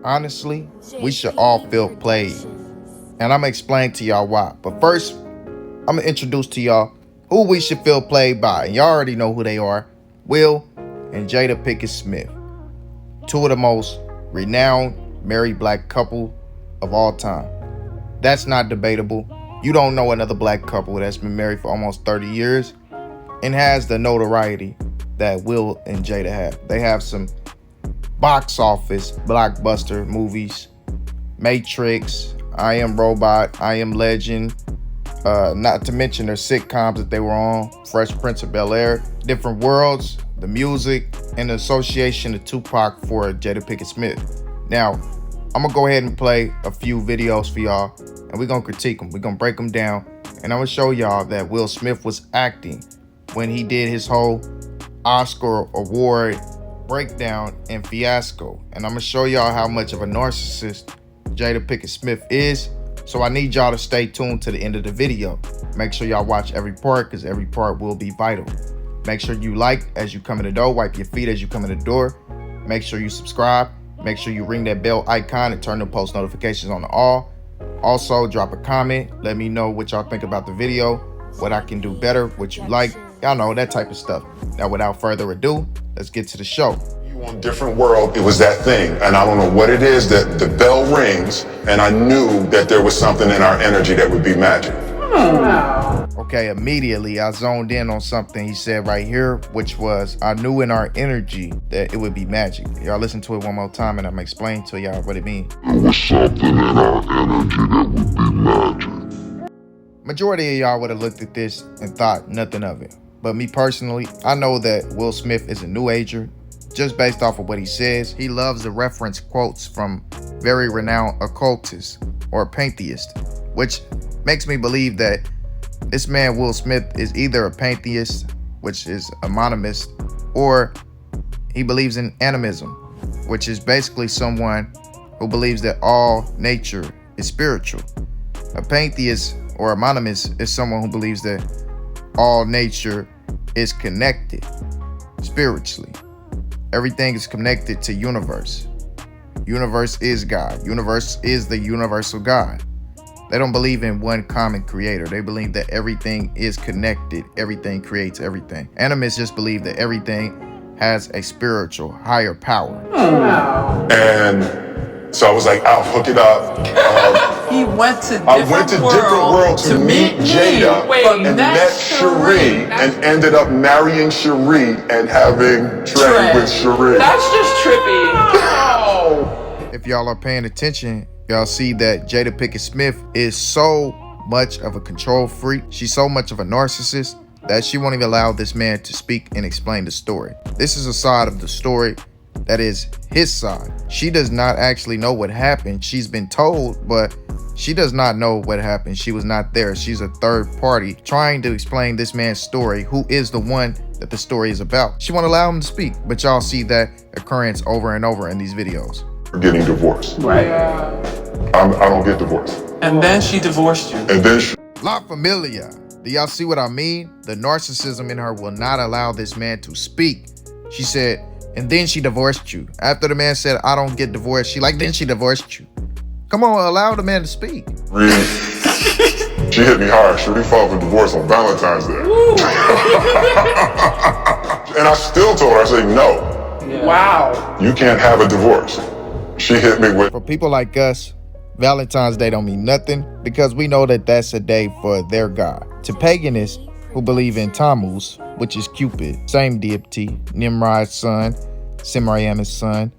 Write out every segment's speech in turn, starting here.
Honestly, we should all feel played. And I'm gonna explain to y'all why. But first, I'm gonna introduce to y'all who we should feel played by. And y'all already know who they are. Will and Jada Pinkett Smith. Two of the most renowned married black couple of all time. That's not debatable. You don't know another black couple that's been married for almost 30 years and has the notoriety that Will and Jada have. They have some box office blockbuster movies: Matrix, I Am Robot, I Am Legend, not to mention their sitcoms that they were on, Fresh Prince of Bel-Air, Different Worlds, the music, and the association of Tupac for Jada Pinkett Smith. Now, I'm gonna go ahead and play a few videos for y'all, and we're gonna critique them. We're gonna break them down, and I'm gonna show y'all that Will Smith was acting when he did his whole Oscar award breakdown and fiasco. And I'm gonna show y'all how much of a narcissist Jada Pinkett Smith is. So I need y'all to stay tuned to the end of the video. Make sure y'all watch every part, because every part will be vital. Make sure you like as you come in the door, wipe your feet as you come in the door. Make sure you subscribe. Make sure you ring that bell icon and turn the post notifications on to all. Also, drop a comment. Let me know what y'all think about the video, what I can do better, what you like. Y'all know, that type of stuff. Now, without further ado, let's get to the show. You on Different World, it was that thing. And I don't know what it is, that the bell rings, and I knew that there was something in our energy that would be magic. Okay, immediately I zoned in on something he said right here, which was, I knew in our energy that it would be magic. Y'all listen to it one more time and I'm explaining to y'all what it means. There was something in our energy that would be magic. Majority of y'all would have looked at this and thought nothing of it. But me personally, I know that Will Smith is a new ager. Just based off of what he says, he loves to reference quotes from very renowned occultists or pantheists, which makes me believe that this man Will Smith is either a pantheist, which is a monomist, or he believes in animism, which is basically someone who believes that all nature is spiritual. A pantheist or a monomist is someone who believes that all nature is connected spiritually. Everything is connected to universe. Universe is God. Universe is the universal God. They don't believe in one common creator. They believe that everything is connected. Everything creates everything. Animists just believe that everything has a spiritual higher power. And so I was like, I'll hook it up. He went to I went to Different World to meet Jada and met Cherie and ended up marrying Cherie and having Trey with Cherie. That's just trippy. If y'all are paying attention, y'all see that Jada Pinkett Smith is so much of a control freak. She's so much of a narcissist that she won't even allow this man to speak and explain the story. This is a side of the story that is his side. She does not actually know what happened. She's been told, but she does not know what happened. She was not there. She's a third party trying to explain this man's story, who is the one that the story is about. She won't allow him to speak, but y'all see that occurrence over and over in these videos. Getting divorced. Right. I don't get divorced. And then she divorced you. And then La Familia. Do y'all see what I mean? The narcissism in her will not allow this man to speak. She said, and then she divorced you. After the man said, I don't get divorced, she then she divorced you. Come on, allow the man to speak. She hit me hard. She filed for divorce on Valentine's Day. And I still told her, I said, no. Yeah. Wow. You can't have a divorce. She hit me with, For people like us, Valentine's Day don't mean nothing, because we know that that's a day for their god. To paganists who believe in Tammuz, which is Cupid, same deity, Nimrod's son, Semiramis' son,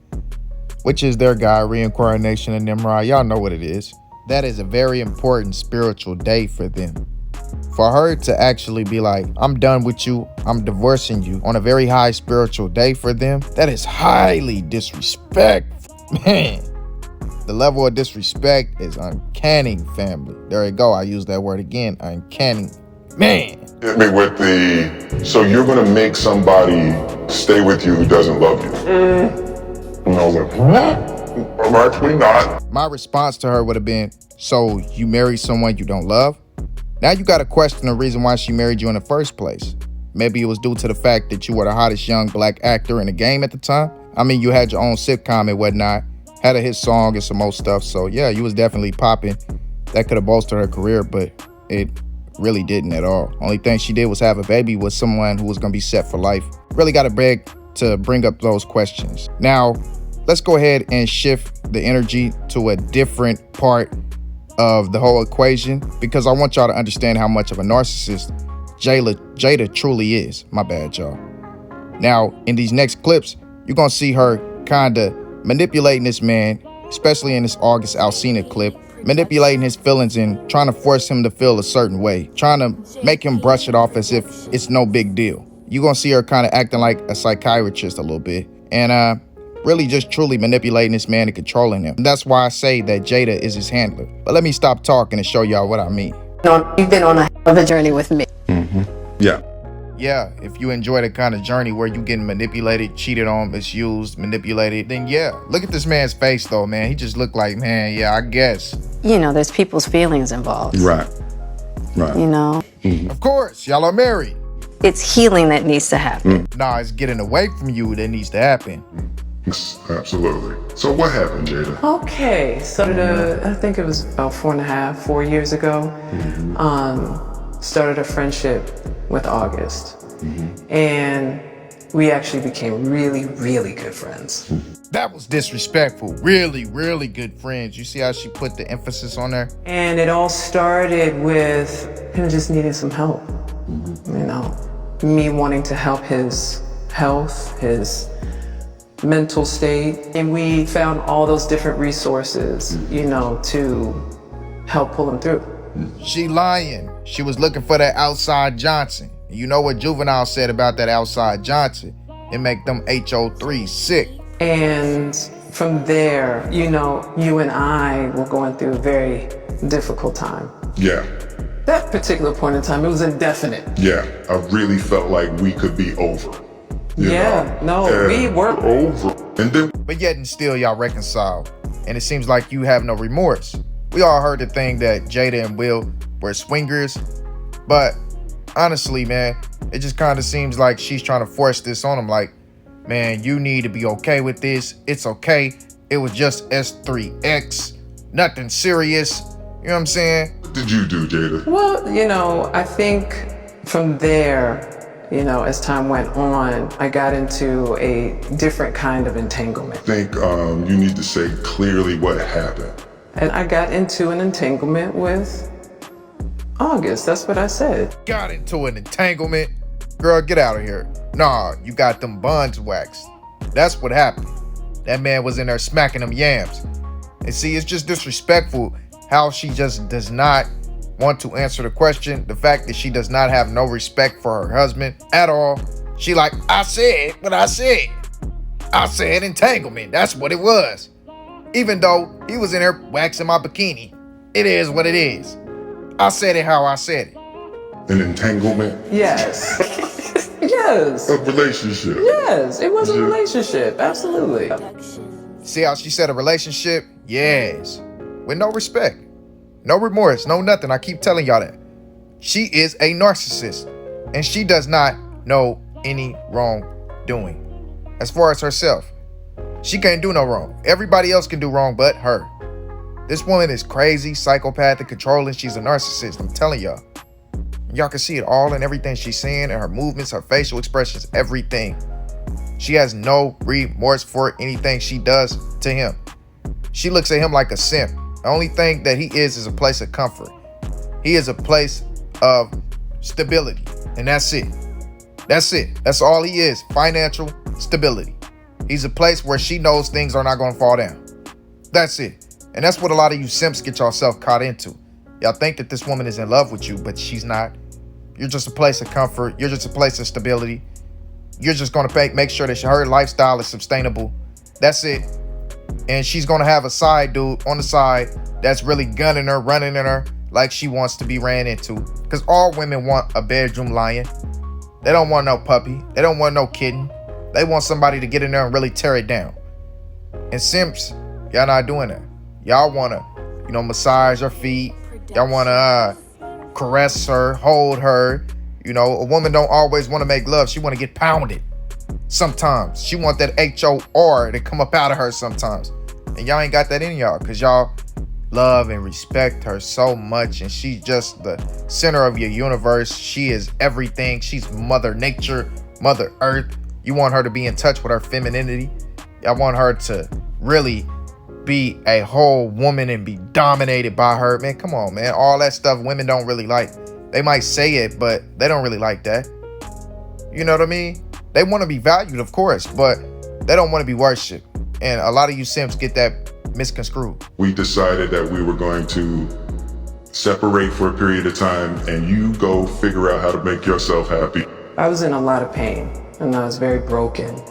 which is their god, reincarnation of Nimrod. Y'all know what it is. That is a very important spiritual day for them. For her to actually be like, I'm done with you, I'm divorcing you, on a very high spiritual day for them, that is highly disrespectful. Man, the level of disrespect is uncanny, family. There you go, I use that word again, uncanny. Man. hit me with the, so you're gonna make somebody stay with you who doesn't love you. And I was like, what? I'm actually not. My response to her would have been, so you married someone you don't love? Now you gotta question the reason why she married you in the first place. Maybe it was due to the fact that you were the hottest young black actor in the game at the time. I mean, you had your own sitcom and whatnot, Had a hit song and some more stuff. So yeah, you was definitely popping. That could have bolstered her career, but it really didn't at all. Only thing she did was have a baby with someone who was gonna be set for life. Really gotta beg to bring up those questions. Now, let's go ahead and shift the energy to a different part of the whole equation, because I want y'all to understand how much of a narcissist Jada truly is. My bad, y'all. Now, in these next clips, you're gonna see her kinda manipulating this man, especially in this August Alsina clip, manipulating his feelings and trying to force him to feel a certain way, trying to make him brush it off as if it's no big deal. You're gonna see her kind of acting like a psychiatrist a little bit, and really just truly manipulating this man and controlling him. And that's why I say that Jada is his handler. But let me stop talking and show y'all what I mean. You've been on a hell of a journey with me. Yeah. Yeah, if you enjoy the kind of journey where you getting manipulated, cheated on, misused, manipulated, then yeah. Look at this man's face though, man. He just looked like, man, yeah, I guess. You know, there's people's feelings involved. Right. Right. You know, Of course, y'all are married. it's healing that needs to happen. Nah, it's getting away from you that needs to happen. Absolutely. So what happened, Jada? Okay, so I think it was about 4 years ago. Started a friendship with August, and we actually became really, really good friends. That was disrespectful. Really, really good friends. You see how she put the emphasis on there? And it all started with him just needing some help. You know, me wanting to help his health, his mental state, and we found all those different resources, you know, to help pull him through. She lying. She was looking for that outside Johnson. You know what Juvenile said about that outside Johnson? It make them HO3 sick. And from there, you know, you and I were going through a very difficult time. Yeah. That particular point in time, it was indefinite. Yeah. I really felt like we could be over. You know? We were over. And then But yet and still y'all reconcile. And it seems like you have no remorse. We all heard the thing that Jada and Will were swingers. But honestly, man, it just kind of seems like she's trying to force this on him. Like, man, you need to be okay with this. It's okay. It was just S3X. Nothing serious. You know what I'm saying? what did you do, Jada? Well, you know, I think from there, you know, as time went on, I got into a different kind of entanglement. I think you need to say clearly what happened. And I got into an entanglement with August. That's what I said. Got into an entanglement. Girl, get out of here. Nah, you got them buns waxed. That's what happened. That man was in there smacking them yams. And see, it's just disrespectful how she just does not want to answer the question. The fact that she does not have no respect for her husband at all. She like, I said what I said. I said entanglement. That's what it was. Even though he was in there waxing my bikini. It is what it is. I said it how I said it. An entanglement? Yes. Yes. A relationship? Yes, it was a relationship. Absolutely. See how she said a relationship? Yes. With no respect. No remorse. No nothing. I keep telling y'all that. She is a narcissist. And she does not know any wrongdoing. As far as herself. She can't do no wrong. Everybody else can do wrong but her. This woman is crazy, psychopathic, controlling. She's a narcissist. I'm telling y'all. Y'all can see it all in everything she's saying, and her movements, her facial expressions, everything. She has no remorse for anything she does to him. She looks at him like a simp. The only thing that he is a place of comfort. He is a place of stability, and that's it. That's it. That's all he is. Financial stability. He's a place where she knows things are not going to fall down. That's it. And that's what a lot of you simps get yourself caught into. Y'all think that this woman is in love with you, but she's not. You're just a place of comfort. You're just a place of stability. You're just going to make sure that her lifestyle is sustainable. That's it. And she's going to have a side dude on the side that's really gunning her, running in her like she wants to be ran into. Because all women want a bedroom lion. They don't want no puppy. They don't want no kitten. They want somebody to get in there and really tear it down. And simps, y'all not doing that. Y'all want to, massage her feet. Y'all want to caress her, hold her. A woman don't always want to make love. She want to get pounded sometimes. She want that HOR to come up out of her sometimes. And And y'all ain't got that in y'all because y'all love and respect her so much, and she's just the center of your universe. She is everything. She's Mother Nature, Mother Earth. You want her to be in touch with her femininity. Y'all want her to really be a whole woman and be dominated by her. Man, come on, man. All that stuff women don't really like. They might say it, but they don't really like that. You know what I mean? They want to be valued, of course, but they don't want to be worshipped. And a lot of you simps get that misconstrued. We decided that we were going to separate for a period of time and you go figure out how to make yourself happy. I was in a lot of pain and I was very broken.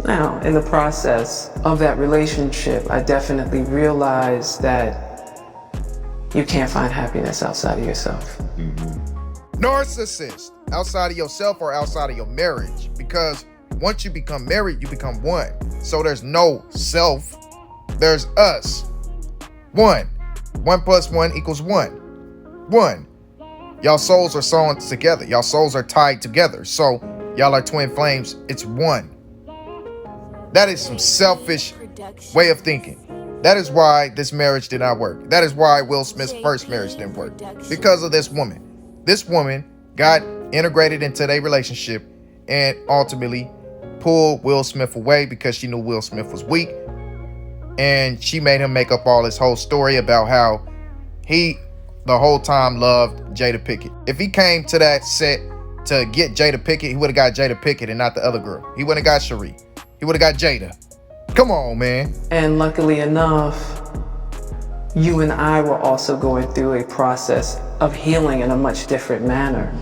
Now, in the process of that relationship, I definitely realized that you can't find happiness outside of yourself. Narcissist, outside of yourself or outside of your marriage, because once you become married, you become one. So there's no self, there's us. 1 + 1 = 1. Y'all souls are sewn together. Y'all souls are tied together. So y'all are twin flames. It's one. That is some selfish way of thinking. That is why this marriage did not work. That is why Will Smith's first marriage didn't work. Because of this woman. This woman got integrated into their relationship and ultimately pulled Will Smith away because she knew Will Smith was weak. And she made him make up all this whole story about how he the whole time loved Jada Pinkett. If he came to that set to get Jada Pinkett, he would have got Jada Pinkett and not the other girl. He wouldn't have got Cherie. He would have got Jada. Come on, man. And luckily enough, you and I were also going through a process of healing in a much different manner.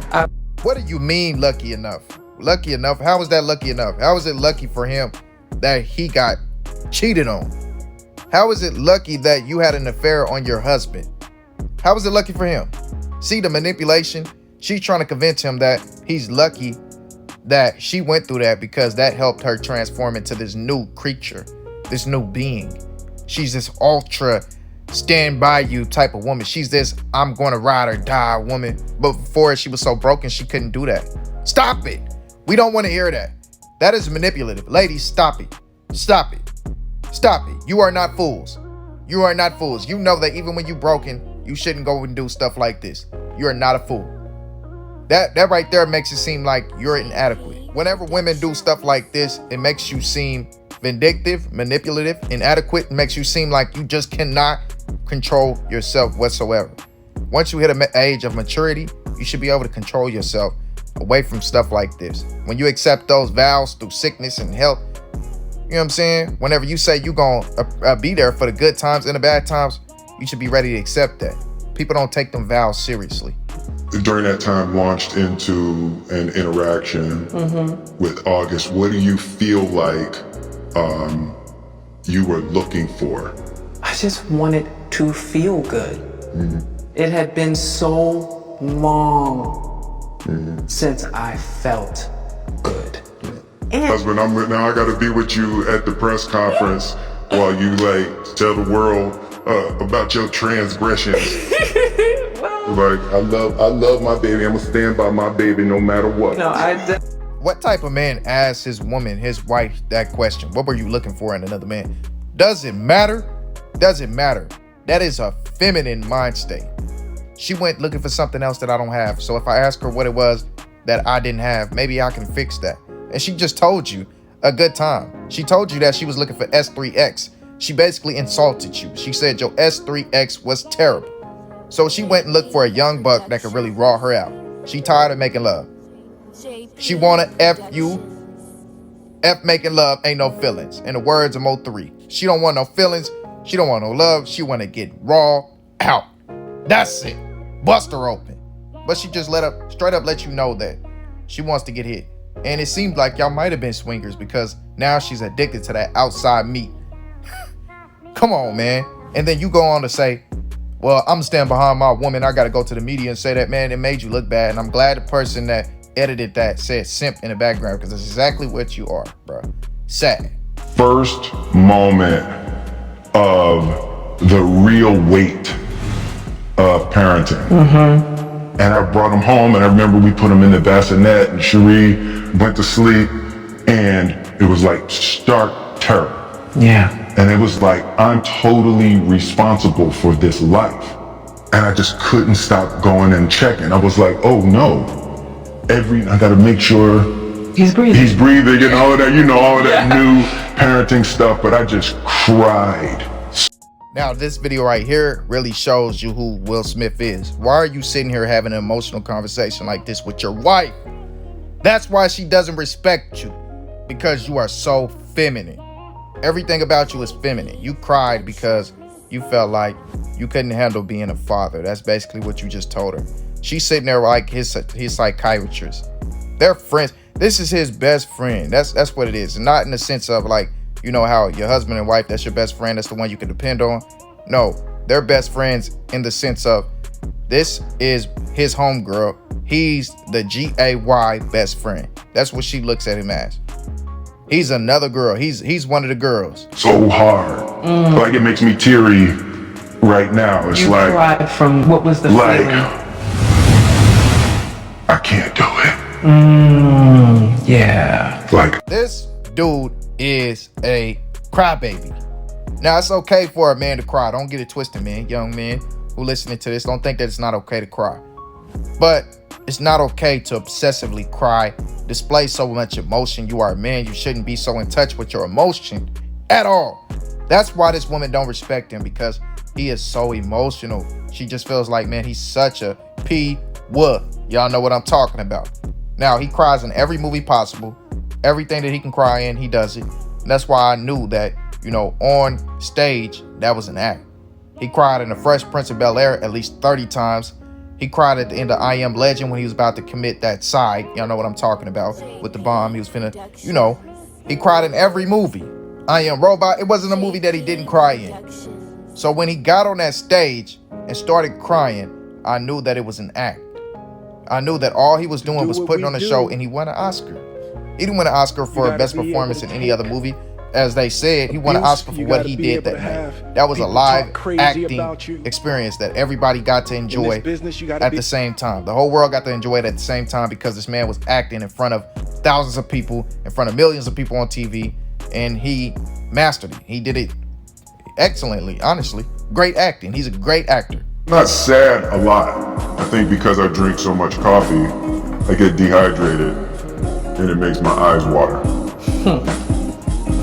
What do you mean lucky enough? Lucky enough? How is that lucky enough? How is it lucky for him that he got cheated on? How is it lucky that you had an affair on your husband? How is it lucky for him? See the manipulation? She's trying to convince him that he's lucky that she went through that because that helped her transform into this new creature, this new being. She's this ultra stand by you type of woman. She's this I'm gonna ride or die woman. But before she was so broken, she couldn't do that. Stop it. We don't want to hear that. That is manipulative. Ladies, stop it. Stop it. Stop it. You are not fools. You are not fools. You know that even when you're broken, you shouldn't go and do stuff like this. You are not a fool. That right there makes it seem like you're inadequate. Whenever women do stuff like this, it makes you seem vindictive, manipulative, inadequate. It makes you seem like you just cannot control yourself whatsoever. Once you hit an age of maturity, you should be able to control yourself away from stuff like this. When you accept those vows through sickness and health, you know what I'm saying? Whenever you say you're going to be there for the good times and the bad times, you should be ready to accept that. People don't take them vows seriously. During that time, launched into an interaction with August. What do you feel like you were looking for? I just wanted to feel good. It had been so long since I felt good. Husband, now I gotta be with you at the press conference while you like tell the world about your transgressions. Like I love my baby. I'm gonna stand by my baby no matter what. No, What type of man asks his woman, his wife, that question? What were you looking for in another man? Does it matter? Does it matter? That is a feminine mind state. She went looking for something else that I don't have. So if I ask her what it was that I didn't have, maybe I can fix that. And she just told you a good time. She told you that she was looking for S3X. She basically insulted you. She said your S3X was terrible. So she went and looked for a young buck that could really raw her out. She tired of making love. She wanna F you. F making love ain't no feelings. In the words of Mo3. She don't want no feelings. She don't want no love. She wanna get raw out. That's it. Bust her open. But she just straight up let you know that she wants to get hit. And it seemed like y'all might have been swingers because now she's addicted to that outside meat. Come on, man. And then you go on to say, well, I'm standing behind my woman. I got to go to the media and say that, man, it made you look bad. And I'm glad the person that edited that said simp in the background because that's exactly what you are, bro. Sad. First moment of the real weight of parenting. And I brought him home and I remember we put him in the bassinet and Cherie went to sleep and it was like stark terror. Yeah. And it was like, I'm totally responsible for this life. And I just couldn't stop going and checking. I was like, oh no. I gotta make sure He's breathing. he's breathing and all of that, all of that new parenting stuff, but I just cried. Now, this video right here really shows you who Will Smith is. Why are you sitting here having an emotional conversation like this with your wife? That's why she doesn't respect you, because you are so feminine. Everything about you is feminine. You cried because you felt like you couldn't handle being a father. That's basically what you just told her. She's sitting there like his psychiatrist. They're friends. This is his best friend. That's what it is. Not in the sense of like, how your husband and wife, that's your best friend, that's the one you can depend on. No, they're best friends in the sense of this is his homegirl. He's the GAY best friend. That's what she looks at him as. He's another girl. He's one of the girls. So hard. Like it makes me teary right now. It's You like, cried from what was the like, feeling? I can't do it. Yeah. Like, This dude is a crybaby. Now, it's okay for a man to cry. Don't get it twisted, man. Young men who listening to this, don't think that it's not okay to cry. But it's not okay to obsessively cry, display so much emotion. You are a man. You shouldn't be so in touch with your emotion at all. That's why this woman don't respect him, because he is so emotional. She just feels like, man, he's such a P-wood. Y'all know what I'm talking about. Now, he cries in every movie possible. Everything that he can cry in, he does it. And that's why I knew that, on stage, that was an act. He cried in The Fresh Prince of Bel-Air at least 30 times. He cried at the end of I Am Legend when he was about to commit that side. Y'all know what I'm talking about with the bomb. He was finna, he cried in every movie. I Am Robot, it wasn't a movie that he didn't cry in. So when he got on that stage and started crying, I knew that it was an act. I knew that all he was doing was putting on a show, and he won an Oscar. He didn't win an Oscar for best performance in any other movie. As they said, he won an Oscar for what he did that night. That was a live acting experience that everybody got to enjoy at the same time. The whole world got to enjoy it at the same time, because this man was acting in front of thousands of people, in front of millions of people on TV, and he mastered it. He did it excellently, honestly. Great acting. He's a great actor. I'm not sad a lot. I think because I drink so much coffee, I get dehydrated and it makes my eyes water.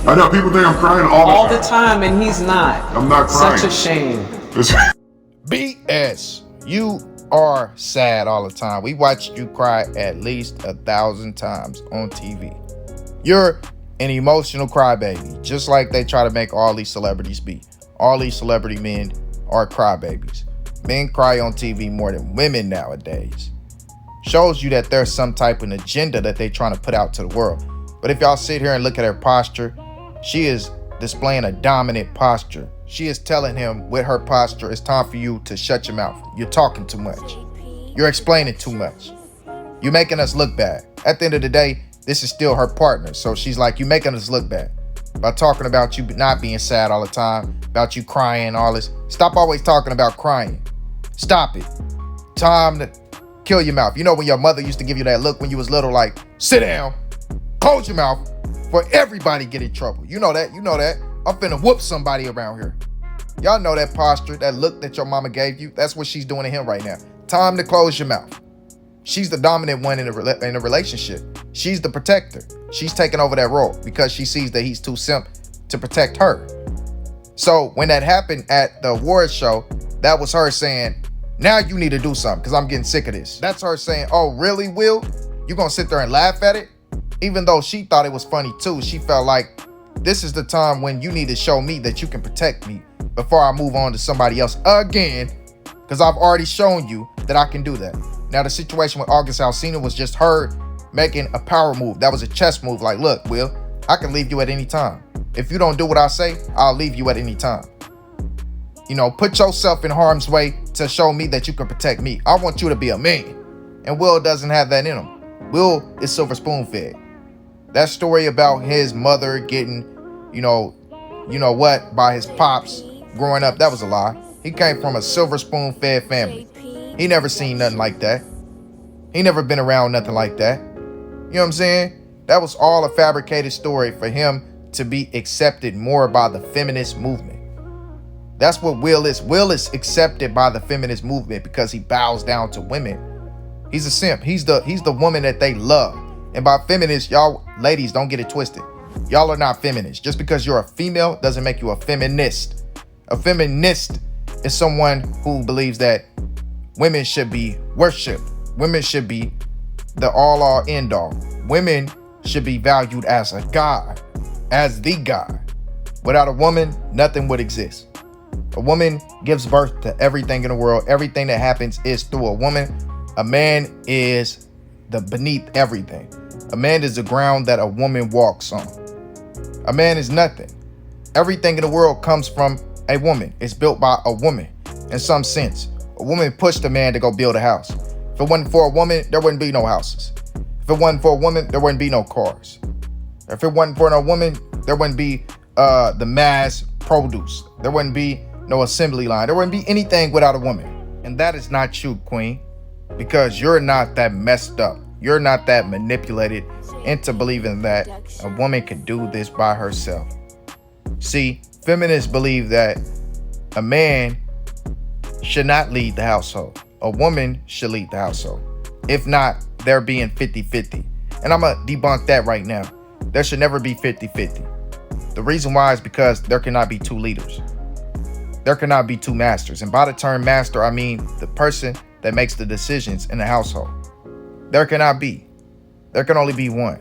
I know people think I'm crying all the time. And he's not. I'm not crying. Such a shame. BS. You are sad all the time. We watched you cry at least 1,000 times on TV. You're an emotional crybaby, just like they try to make all these celebrities be. All these celebrity men are crybabies. Men cry on TV more than women nowadays. Shows you that there's some type of agenda that they're trying to put out to the world. But if y'all sit here and look at her posture, she is displaying a dominant posture. She is telling him with her posture, it's time for you to shut your mouth. You're talking too much. You're explaining too much. You're making us look bad. At the end of the day, this is still her partner. So she's like, you're making us look bad by talking about you not being sad all the time, about you crying, all this. Stop always talking about crying. Stop it. Time to kill your mouth. You know when your mother used to give you that look when you was little, like, sit down, close your mouth, for everybody get in trouble. You know that. I'm finna whoop somebody around here. Y'all know that posture, that look that your mama gave you. That's what she's doing to him right now. Time to close your mouth. She's the dominant one in a relationship. She's the protector. She's taking over that role because she sees that he's too simp to protect her. So when that happened at the awards show, that was her saying, now you need to do something because I'm getting sick of this. That's her saying, oh, really, Will? You gonna sit there and laugh at it? Even though she thought it was funny too, she felt like this is the time when you need to show me that you can protect me before I move on to somebody else again, because I've already shown you that I can do that. Now, the situation with August Alsina was just her making a power move. That was a chess move. Like, look, Will, I can leave you at any time. If you don't do what I say, I'll leave you at any time. Put yourself in harm's way to show me that you can protect me. I want you to be a man. And Will doesn't have that in him. Will is silver spoon fed. That story about his mother getting, by his pops growing up, that was a lie. He came from a silver spoon fed family. He never seen nothing like that. He never been around nothing like that. You know what I'm saying? That was all a fabricated story for him to be accepted more by the feminist movement. That's what Will is. Will is accepted by the feminist movement because he bows down to women. He's a simp. He's the woman that they love. And by feminist, y'all ladies, don't get it twisted. Y'all are not feminists. Just because you're a female doesn't make you a feminist. A feminist is someone who believes that women should be worshipped. Women should be the all end all. Women should be valued as a god, as the god. Without a woman, nothing would exist. A woman gives birth to everything in the world. Everything that happens is through a woman. A man is the beneath everything. A man is the ground that a woman walks on. A man is nothing. Everything in the world comes from a woman. It's built by a woman. In some sense, a woman pushed a man to go build a house. If it wasn't for a woman, there wouldn't be no houses. If it wasn't for a woman, there wouldn't be no cars. If it wasn't for no woman, there wouldn't be the mass produce. There wouldn't be no assembly line. There wouldn't be anything without a woman. And that is not you, queen, because you're not that messed up. You're not that manipulated into believing that a woman can do this by herself. See, feminists believe that a man should not lead the household. A woman should lead the household. If not, they're being 50-50. And I'm going to debunk that right now. There should never be 50-50. The reason why is because there cannot be two leaders. There cannot be two masters. And by the term master, I mean the person that makes the decisions in the household. There cannot be. There can only be one.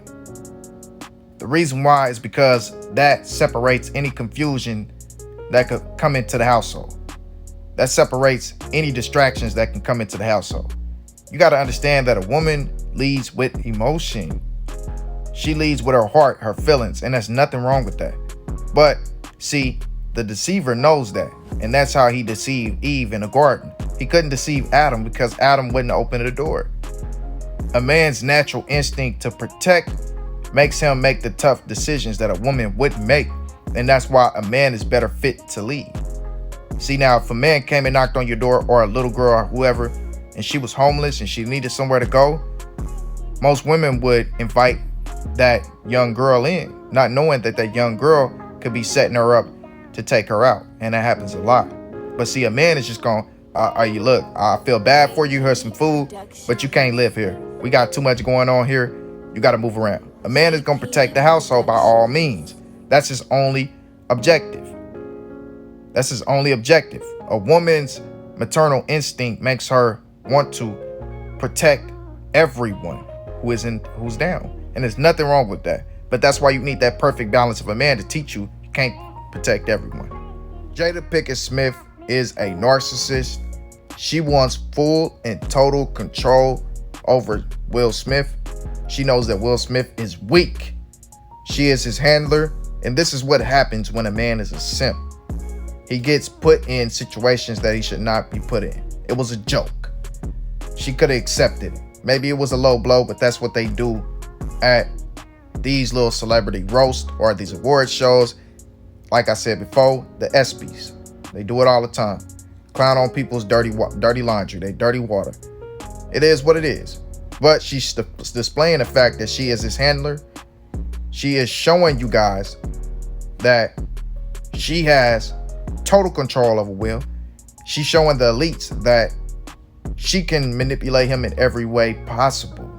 The reason why is because that separates any confusion that could come into the household. That separates any distractions that can come into the household. You got to understand that a woman leads with emotion. She leads with her heart, her feelings, and there's nothing wrong with that. But see, the deceiver knows that, and that's how he deceived Eve in the garden. He couldn't deceive Adam because Adam wouldn't open the door. A man's natural instinct to protect makes him make the tough decisions that a woman wouldn't make, and that's why a man is better fit to lead. See, now, if a man came and knocked on your door, or a little girl or whoever, and she was homeless and she needed somewhere to go, most women would invite that young girl in, not knowing that that young girl could be setting her up to take her out. And that happens a lot. But see, a man is just going, look, I feel bad for you. Here's some food, but you can't live here. We got too much going on here. You got to move around. A man is going to protect the household by all means. That's his only objective. That's his only objective. A woman's maternal instinct makes her want to protect everyone who's down. And there's nothing wrong with that. But that's why you need that perfect balance of a man to teach you can't protect everyone. Jada Pinkett Smith is a narcissist. She wants full and total control over Will Smith. She knows that Will Smith is weak. She is his handler. And this is what happens when a man is a simp. He gets put in situations that he should not be put in. It was a joke. She could have accepted it. Maybe it was a low blow, but that's what they do at these little celebrity roasts or these award shows. Like I said before, the ESPYs. They do it all the time. Clown on people's dirty laundry, they dirty water. It is what it is. But she's displaying the fact that she is his handler. She is showing you guys that she has total control over Will. She's showing the elites that she can manipulate him in every way possible.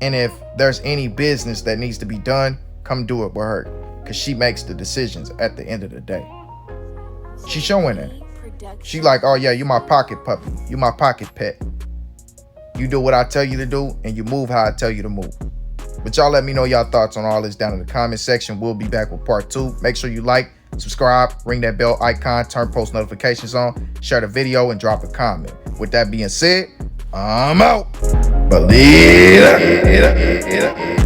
And if there's any business that needs to be done, come do it with her, because she makes the decisions at the end of the day. She's showing that. She like, oh yeah, you my pocket puppy. You my pocket pet. You do what I tell you to do, and you move how I tell you to move. But y'all let me know y'all thoughts on all this down in the comment section. We'll be back with part 2. Make sure you like, subscribe, ring that bell icon, turn post notifications on, share the video, and drop a comment. With that being said, I'm out. Believe it.